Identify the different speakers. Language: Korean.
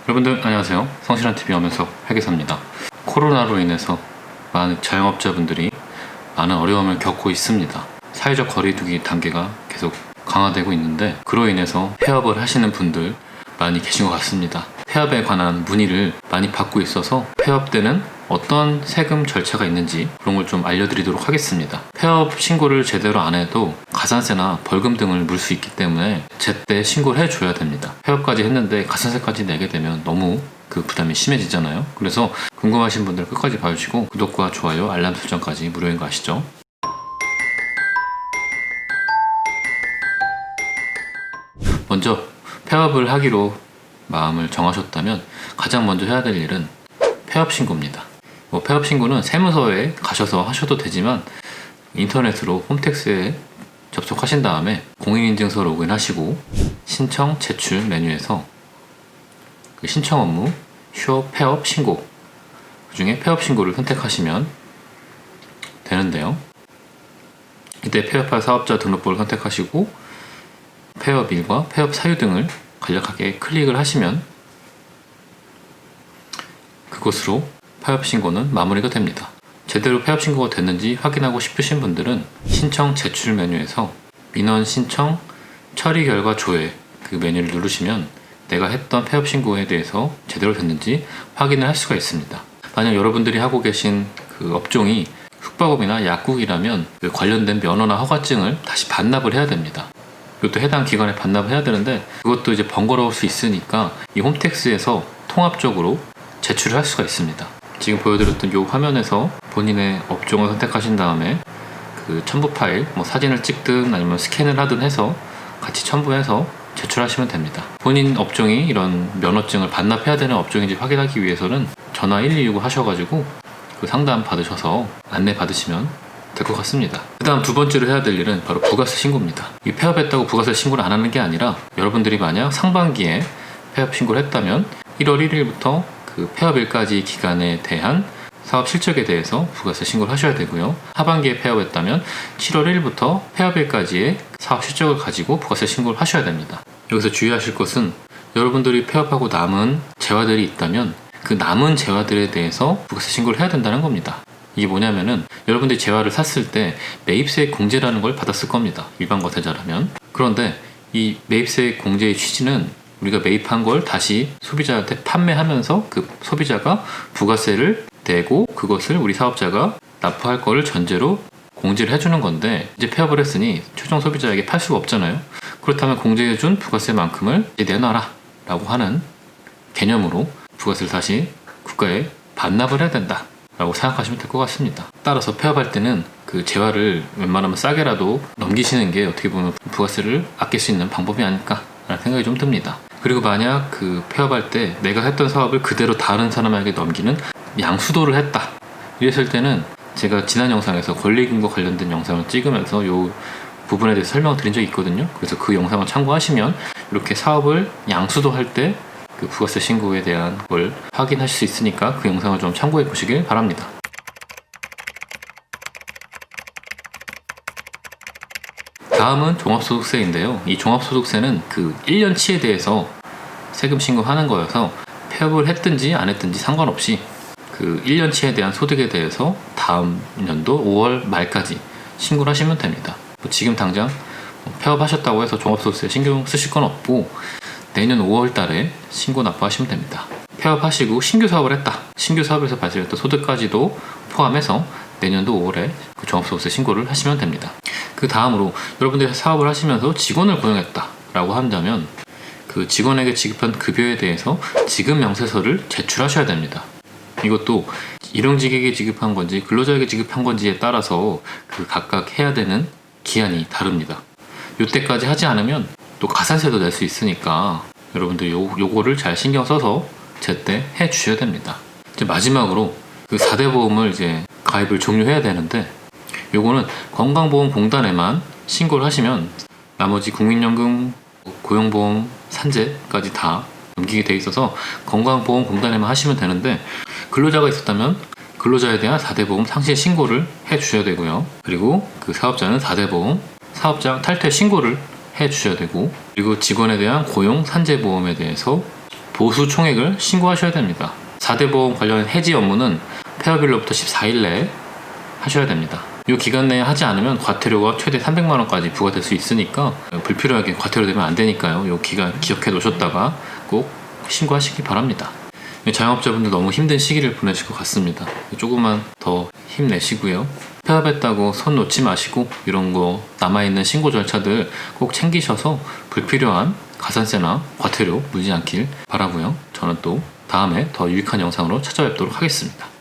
Speaker 1: 여러분들 안녕하세요. 성실한TV 엄현석 회계사입니다. 코로나로 인해서 많은 자영업자분들이 많은 어려움을 겪고 있습니다. 사회적 거리두기 단계가 계속 강화되고 있는데 그로 인해서 폐업을 하시는 분들 많이 계신 것 같습니다. 폐업에 관한 문의를 많이 받고 있어서 폐업 때는 어떤 세금 절차가 있는지 그런 걸 좀 알려드리도록 하겠습니다. 폐업 신고를 제대로 안 해도 가산세나 벌금 등을 물 수 있기 때문에 제때 신고를 해줘야 됩니다. 폐업까지 했는데 가산세까지 내게 되면 너무 그 부담이 심해지잖아요. 그래서 궁금하신 분들 끝까지 봐주시고 구독과 좋아요, 알람 설정까지 무료인 거 아시죠? 먼저 폐업을 하기로 마음을 정하셨다면 가장 먼저 해야 될 일은 폐업 신고입니다. 폐업 신고는 세무서에 가셔서 하셔도 되지만 인터넷으로 홈택스에 접속하신 다음에 공인인증서 로그인하시고 신청 제출 메뉴에서 그 신청 업무 휴업 폐업 신고 그 중에 폐업 신고를 선택하시면 되는데요. 이때 폐업할 사업자 등록부를 선택하시고 폐업일과 폐업 사유 등을 간략하게 클릭을 하시면 그것으로 폐업 신고는 마무리가 됩니다. 제대로 폐업 신고가 됐는지 확인하고 싶으신 분들은 신청 제출 메뉴에서 민원 신청 처리 결과 조회 그 메뉴를 누르시면 내가 했던 폐업 신고에 대해서 제대로 됐는지 확인을 할 수가 있습니다. 만약 여러분들이 하고 계신 그 업종이 숙박업이나 약국이라면 그 관련된 면허나 허가증을 다시 반납을 해야 됩니다. 이것도 해당 기관에 반납을 해야 되는데 그것도 이제 번거로울 수 있으니까 이 홈택스에서 통합적으로 제출을 할 수가 있습니다. 지금 보여드렸던 이 화면에서 본인의 업종을 선택하신 다음에 그 첨부 파일, 사진을 찍든 아니면 스캔을 하든 해서 같이 첨부해서 제출하시면 됩니다. 본인 업종이 이런 면허증을 반납해야 되는 업종인지 확인하기 위해서는 전화 1269 하셔가지고 그 상담 받으셔서 안내 받으시면 될 것 같습니다. 그 다음 두 번째로 해야 될 일은 바로 부가세 신고입니다. 이 폐업했다고 부가세 신고를 안 하는 게 아니라 여러분들이 만약 상반기에 폐업 신고를 했다면 1월 1일부터 그 폐업일까지 기간에 대한 사업 실적에 대해서 부가세 신고를 하셔야 되고요. 하반기에 폐업했다면 7월 1일부터 폐업일까지의 사업 실적을 가지고 부가세 신고를 하셔야 됩니다. 여기서 주의하실 것은 여러분들이 폐업하고 남은 재화들이 있다면 그 남은 재화들에 대해서 부가세 신고를 해야 된다는 겁니다. 이게 뭐냐면은 여러분들이 재화를 샀을 때 매입세 공제라는 걸 받았을 겁니다. 일반 거래자라면. 그런데 이 매입세 공제의 취지는 우리가 매입한 걸 다시 소비자한테 판매하면서 그 소비자가 부가세를 내고 그것을 우리 사업자가 납부할 거를 전제로 공제를 해주는 건데 이제 폐업을 했으니 최종 소비자에게 팔 수가 없잖아요. 그렇다면 공제해준 부가세만큼을 이제 내놔라 라고 하는 개념으로 부가세를 다시 국가에 반납을 해야 된다 라고 생각하시면 될 것 같습니다. 따라서 폐업할 때는 그 재화를 웬만하면 싸게라도 넘기시는 게 어떻게 보면 부가세를 아낄 수 있는 방법이 아닐까 라는 생각이 좀 듭니다. 그리고 만약 그 폐업할 때 내가 했던 사업을 그대로 다른 사람에게 넘기는 양수도를 했다 이랬을 때는 제가 지난 영상에서 권리금과 관련된 영상을 찍으면서 이 부분에 대해서 설명을 드린 적이 있거든요. 그래서 그 영상을 참고하시면 이렇게 사업을 양수도 할 때 그 부가세 신고에 대한 걸 확인하실 수 있으니까 그 영상을 좀 참고해 보시길 바랍니다. 다음은 종합소득세인데요. 이 종합소득세는 그 1년치에 대해서 세금 신고하는 거여서 폐업을 했든지 안 했든지 상관없이 그 1년치에 대한 소득에 대해서 다음 년도 5월 말까지 신고를 하시면 됩니다. 지금 당장 폐업하셨다고 해서 종합소득세 신경 쓰실 건 없고 내년 5월 달에 신고 납부하시면 됩니다. 폐업하시고 신규 사업을 했다. 신규 사업에서 발생했던 소득까지도 포함해서 내년도 5월에 그 종합소득세 신고를 하시면 됩니다. 그 다음으로 여러분들이 사업을 하시면서 직원을 고용했다 라고 한다면 그 직원에게 지급한 급여에 대해서 지급 명세서를 제출하셔야 됩니다. 이것도 일용직에게 지급한 건지 근로자에게 지급한 건지에 따라서 그 각각 해야 되는 기한이 다릅니다. 이때까지 하지 않으면 또 가산세도 낼 수 있으니까 여러분들 요거를 잘 신경 써서 제때 해 주셔야 됩니다. 이제 마지막으로 그 4대 보험을 이제 가입을 종료해야 되는데 요거는 건강보험공단에만 신고를 하시면 나머지 국민연금, 고용보험, 산재까지 다 넘기게 돼 있어서 건강보험공단에만 하시면 되는데 근로자가 있었다면 근로자에 대한 4대 보험 상실 신고를 해 주셔야 되고요. 그리고 그 사업자는 4대 보험 사업장 탈퇴 신고를 해 주셔야 되고 그리고 직원에 대한 고용 산재 보험에 대해서 보수 총액을 신고하셔야 됩니다. 4대 보험 관련 해지 업무는 폐업일로부터 14일 내에 하셔야 됩니다. 이 기간 내에 하지 않으면 과태료가 최대 300만 원까지 부과될 수 있으니까 불필요하게 과태료 되면 안 되니까요. 이 기간 기억해 놓으셨다가 꼭 신고하시기 바랍니다. 자영업자분들 너무 힘든 시기를 보내실 것 같습니다. 조금만 더 힘내시고요. 폐업했다고 손 놓지 마시고 이런 거 남아있는 신고 절차들 꼭 챙기셔서 불필요한 가산세나 과태료 물지 않길 바라고요. 저는 또 다음에 더 유익한 영상으로 찾아뵙도록 하겠습니다.